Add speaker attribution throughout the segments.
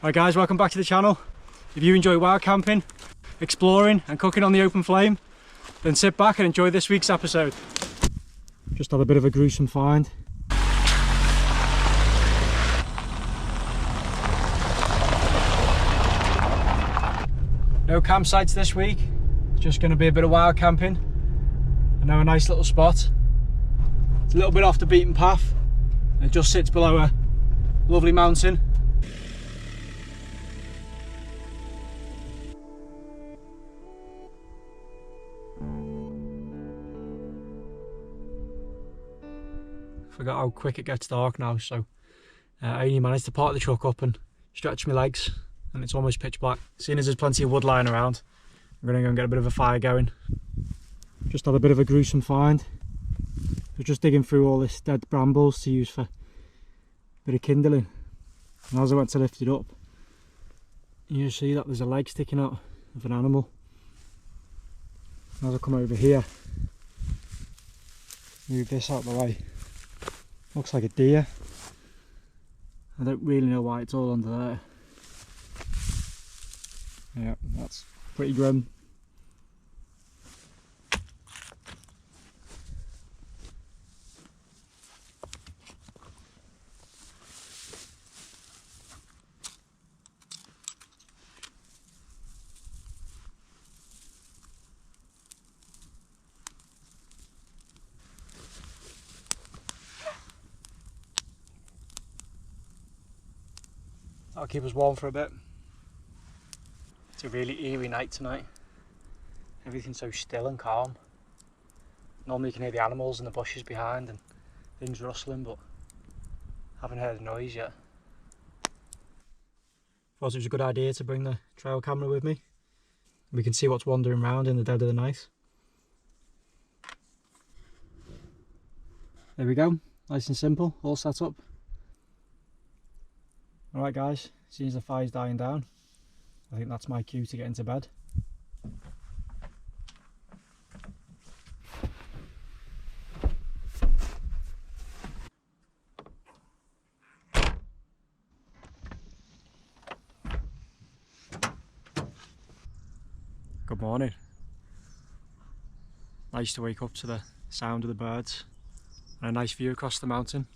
Speaker 1: Alright guys, welcome back to the channel. If you enjoy wild camping, exploring and cooking on the open flame, then sit back and enjoy this week's episode. Just had a bit of a gruesome find. No campsites this week, it's just going to be a bit of wild camping. I know a nice little spot. It's a little bit off the beaten path and it just sits below a lovely mountain. Forgot how quick it gets dark now, so I only managed to park the truck up and stretch my legs and it's almost pitch black. Seeing as there's plenty of wood lying around, I'm going to go and get a bit of a fire going. Just had a bit of a gruesome find. I was just digging through all this dead brambles to use for a bit of kindling, and as I went to lift it up, you see that there's a leg sticking out of an animal. And as I come over here, move this out of the way, looks like a deer. I don't really know why it's all under there. Yeah, that's pretty grim. That'll keep us warm for a bit. It's a really eerie night tonight. Everything's so still and calm. Normally you can hear the animals in the bushes behind and things rustling, but haven't heard a noise yet. Thought it was a good idea to bring the trail camera with me. We can see what's wandering around in the dead of the night. There we go, nice and simple, all set up. Alright guys, seeing as the fire's dying down, I think that's my cue to get into bed. Good morning. Nice to wake up to the sound of the birds and a nice view across the mountain.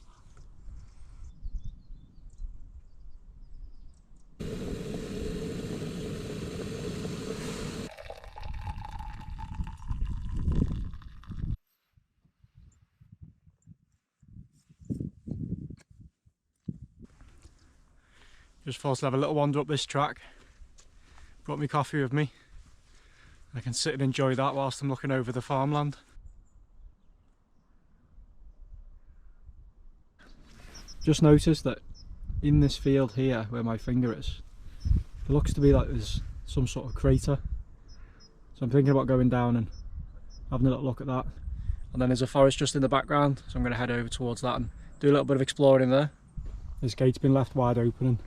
Speaker 1: Just thought I'd have a little wander up this track. Brought me coffee with me. I can sit and enjoy that whilst I'm looking over the farmland. Just noticed that in this field here, where my finger is, it looks to be like there's some sort of crater. So I'm thinking about going down and having a little look at that. And then there's a forest just in the background, so I'm going to head over towards that and do a little bit of exploring there. This gate's been left wide open and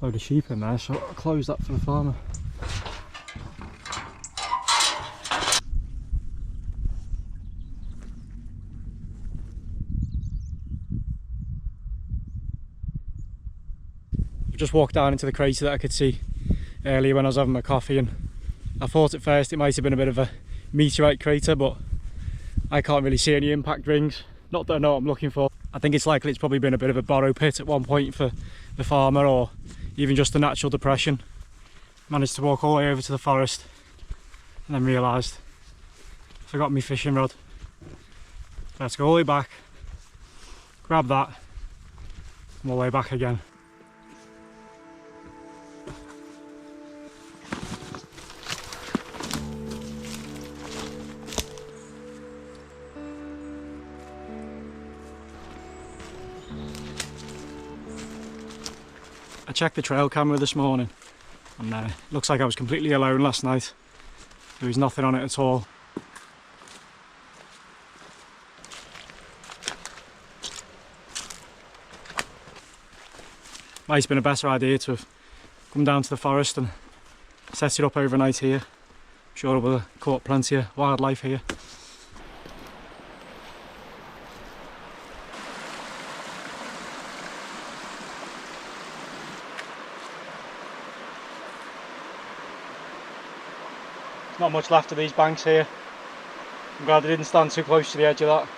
Speaker 1: a load of sheep in there, so I'll close that for the farmer. I've just walked down into the crater that I could see earlier when I was having my coffee, and I thought at first it might have been a bit of a meteorite crater, but I can't really see any impact rings. Not that I know what I'm looking for. I think it's likely it's probably been a bit of a borrow pit at one point for the farmer, or even just a natural depression. Managed to walk all the way over to the forest and then realised I forgot my fishing rod. Let's go all the way back, grab that, and all the way back again. I checked the trail camera this morning and it looks like I was completely alone last night. There was nothing on it at all. Might have been a better idea to have come down to the forest and set it up overnight here. I'm sure I would have caught plenty of wildlife here. Not much left of these banks here. I'm glad they didn't stand too close to the edge of that.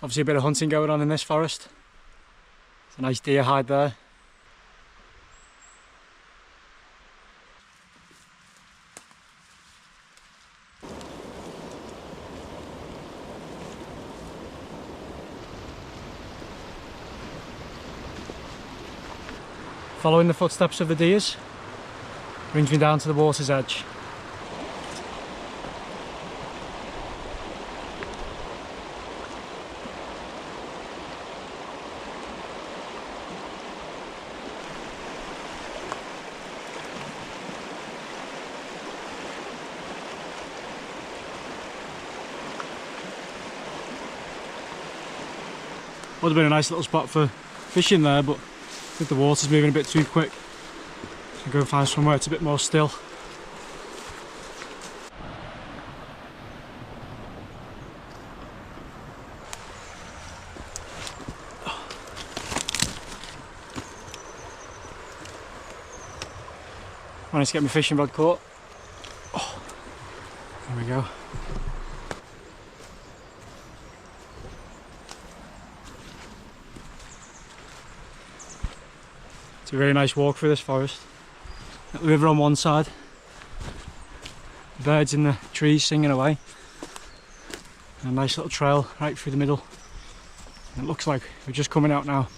Speaker 1: Obviously a bit of hunting going on in this forest. It's a nice deer hide there. Following the footsteps of the deers brings me down to the water's edge. Would have been a nice little spot for fishing there, but I think the water's moving a bit too quick. I'll go and find somewhere it's a bit more still. Managed to get my fishing rod caught. Oh, there we go. It's a really nice walk through this forest. Got the river on one side, birds in the trees singing away, and a nice little trail right through the middle. And it looks like we're just coming out now.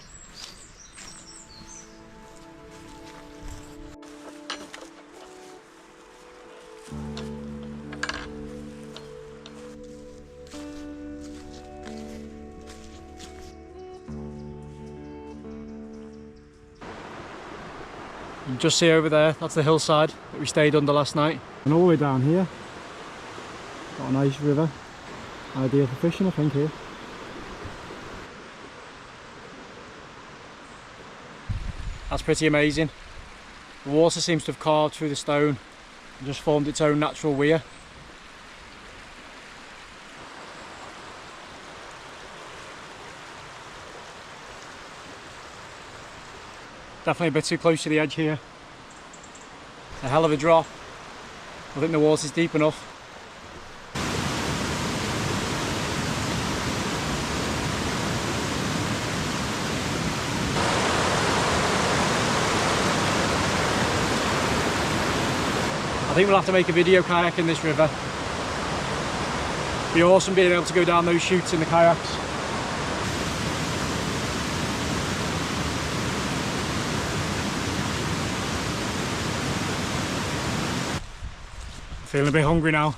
Speaker 1: You can just see over there, that's the hillside that we stayed under last night. And all the way down here, got a nice river. Ideal for fishing, I think, here. That's pretty amazing. The water seems to have carved through the stone and just formed its own natural weir. Definitely a bit too close to the edge here. A hell of a drop. I think the water's deep enough. I think we'll have to make a video kayak in this river. It'd be awesome being able to go down those chutes in the kayaks. Feeling a bit hungry now. I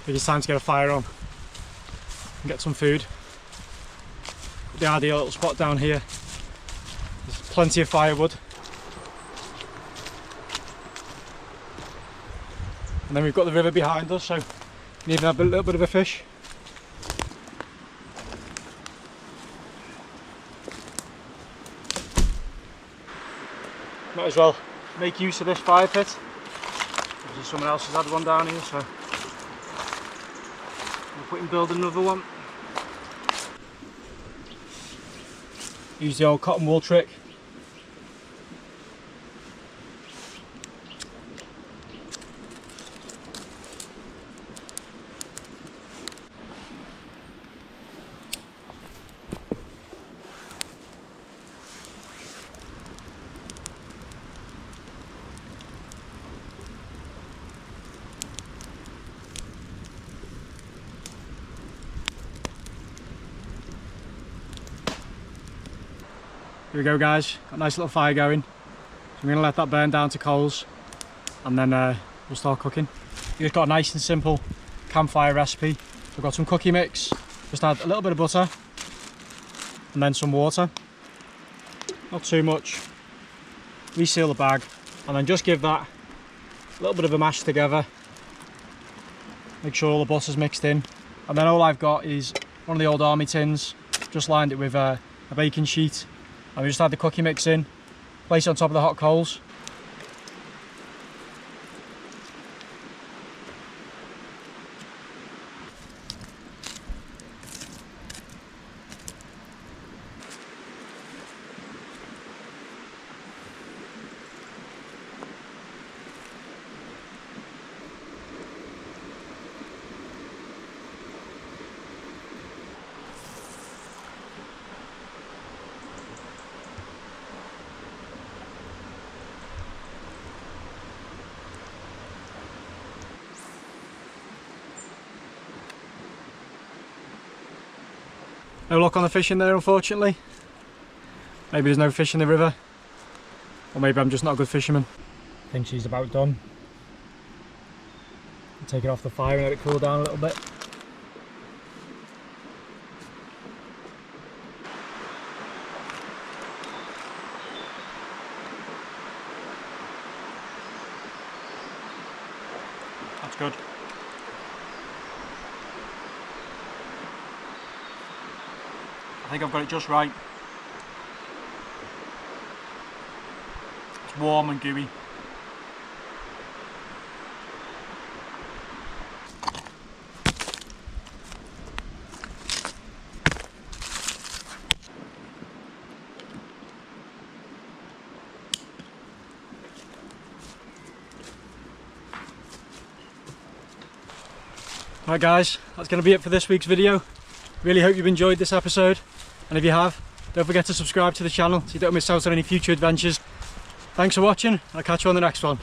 Speaker 1: think it's time to get a fire on and get some food. The ideal little spot down here. There's plenty of firewood. And then we've got the river behind us, so we can even have a little bit of a fish. Might as well make use of this fire pit. Someone else has had one down here, so we'll put him build another one. Use the old cotton wool trick. Here we go, guys, got a nice little fire going. So I'm going to let that burn down to coals and then we'll start cooking. We've got a nice and simple campfire recipe. We've got some cookie mix, just add a little bit of butter and then some water. Not too much. Reseal the bag and then just give that a little bit of a mash together. Make sure all the butter's mixed in. And then all I've got is one of the old army tins, just lined it with a baking sheet. And we just add the cookie mix in, place it on top of the hot coals. No luck on the fish in there, unfortunately. Maybe there's no fish in the river, or maybe I'm just not a good fisherman. I think she's about done. Take it off the fire and let it cool down a little bit. That's good. I think I've got it just right. It's warm and gooey. Right guys, that's going to be it for this week's video. Really hope you've enjoyed this episode, and if you have, don't forget to subscribe to the channel so you don't miss out on any future adventures. Thanks for watching, and I'll catch you on the next one.